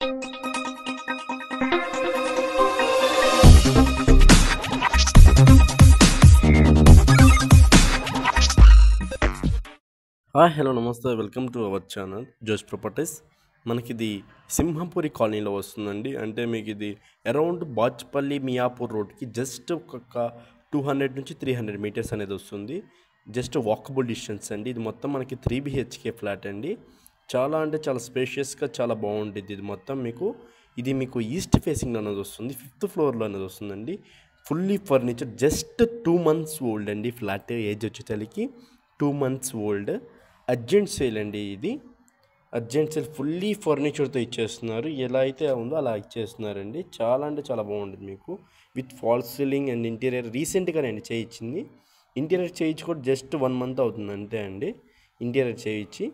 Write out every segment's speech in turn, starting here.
Hi hello నమస్తే welcome to our channel జోష్ properties. మనకి ఇది సింహపురి కాలనీలో వస్తుందండి. అంటే మీకు ఇది అరౌండ్ బాచ్పల్లి మియాపూర్ రోడ్కి జస్ట్ ఒక 200 నుంచి 300 మీటర్స్ అనేది వస్తుంది. జస్ట్ వాకబుల్ డిస్టెన్స్ అండి. ఇది మొత్తం మనకి 3 BHK ఫ్లాట్ అండి. చాలా అంటే చాలా స్పేషియస్గా చాలా బాగుంటుంది. ఇది మొత్తం మీకు ఈస్ట్ ఫేసింగ్ అనేది వస్తుంది. 5th ఫ్లోర్లో అనేది వస్తుందండి. Fully furniture, just 2 months old అండి. ఫ్లాట్ ఏజ్ వచ్చేసరికి 2 months ఓల్డ్. అర్జెంట్ సేల్ అండి. ఇది అర్జెంట్ సేల్, ఫుల్లీ ఫర్నిచర్తో ఇచ్చేస్తున్నారు. ఎలా అయితే ఉందో అలా ఇచ్చేస్తున్నారండి. చాలా అంటే చాలా బాగుంటుంది. మీకు with false ceiling and interior రీసెంట్గా నేను చేయించింది. ఇంటీరియర్ చేయించి కూడా జస్ట్ 1 month అవుతుంది అంతే అండి. ఇంటీరియర్ చేయించి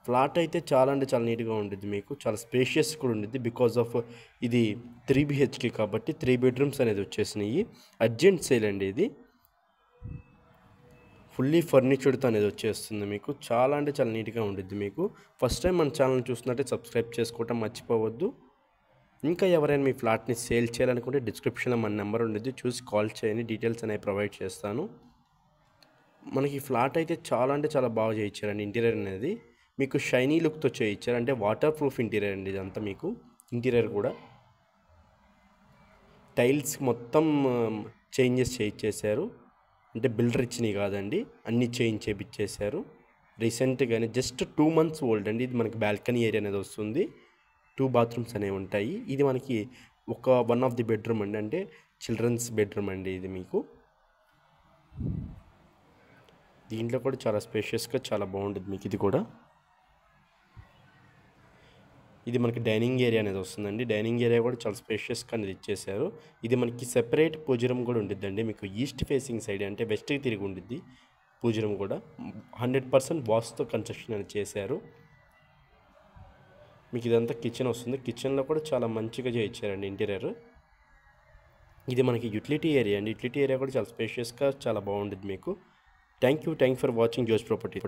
ఫ్లాట్ అయితే చాలా అంటే చాలా నీట్గా ఉంటుంది. మీకు చాలా స్పేషియస్ కూడా ఉంటుంది. బికాజ్ ఆఫ్ ఇది 3 BHK కాబట్టి 3 bedrooms అనేది వచ్చేసినాయి. అర్జెంట్ సేల్ అండి. ఇది ఫుల్లీ ఫర్నిచర్తో అనేది వచ్చేస్తుంది. మీకు చాలా అంటే చాలా నీట్గా ఉంటుంది. మీకు ఫస్ట్ టైం మన ఛానల్ చూస్తున్నట్టే సబ్స్క్రైబ్ చేసుకోవటం మర్చిపోవద్దు. ఇంకా ఎవరైనా మీ ఫ్లాట్ని సేల్ చేయాలనుకుంటే డిస్క్రిప్షన్లో మన నెంబర్ ఉండేది, చూసి కాల్ చేయండి. డీటెయిల్స్ అనేవి ప్రొవైడ్ చేస్తాను. మనకి ఫ్లాట్ అయితే చాలా అంటే చాలా బాగా చేయించారండి. ఇంటీరియర్ అనేది మీకు షైనీ లుక్తో చేయించారు. అంటే వాటర్ ప్రూఫ్ ఇంటీరియర్ అండి. ఇదంతా మీకు ఇంటీరియర్ కూడా టైల్స్ మొత్తం చేంజెస్ చేయించేశారు. అంటే బిల్డర్ ఇచ్చినవి కాదండి, అన్నీ చేంజ్ చేయించేశారు రీసెంట్గానే. జస్ట్ 2 months ఓల్డ్ అండి. ఇది మనకి బాల్కనీ ఏరియా అనేది వస్తుంది. 2 bathrooms అనేవి ఉంటాయి. ఇది మనకి వన్ ఆఫ్ ది బెడ్రూమ్ అండి. అంటే చిల్డ్రన్స్ బెడ్రూమ్ అండి. ఇది మీకు దీంట్లో కూడా చాలా స్పేషియస్గా చాలా బాగుంటుంది. మీకు ఇది కూడా ఇది మనకి డైనింగ్ ఏరియా అనేది వస్తుందండి. డైనింగ్ ఏరియా కూడా చాలా స్పేషియస్గా అనేది ఇచ్చేసారు. ఇది మనకి సెపరేట్ పూజ రూమ్ కూడా ఉంటుందండి. మీకు ఈస్ట్ ఫేసింగ్ సైడ్ అంటే వెస్ట్కి తిరిగి ఉంటుంది పూజ రూమ్ కూడా. 100% వాస్తుతో కన్స్ట్రక్షన్ అనేది చేశారు. మీకు ఇదంతా కిచెన్ వస్తుంది. కిచెన్లో కూడా చాలా మంచిగా చేయించారండి ఇంటీరియర్. ఇది మనకి యూటిలిటీ ఏరియా అండి. యూటిలిటీ ఏరియా కూడా చాలా స్పేషియస్గా చాలా బాగుంటుంది. మీకు థ్యాంక్ యూ ఫర్ వాచింగ్ జోష్ ప్రాపర్టీ.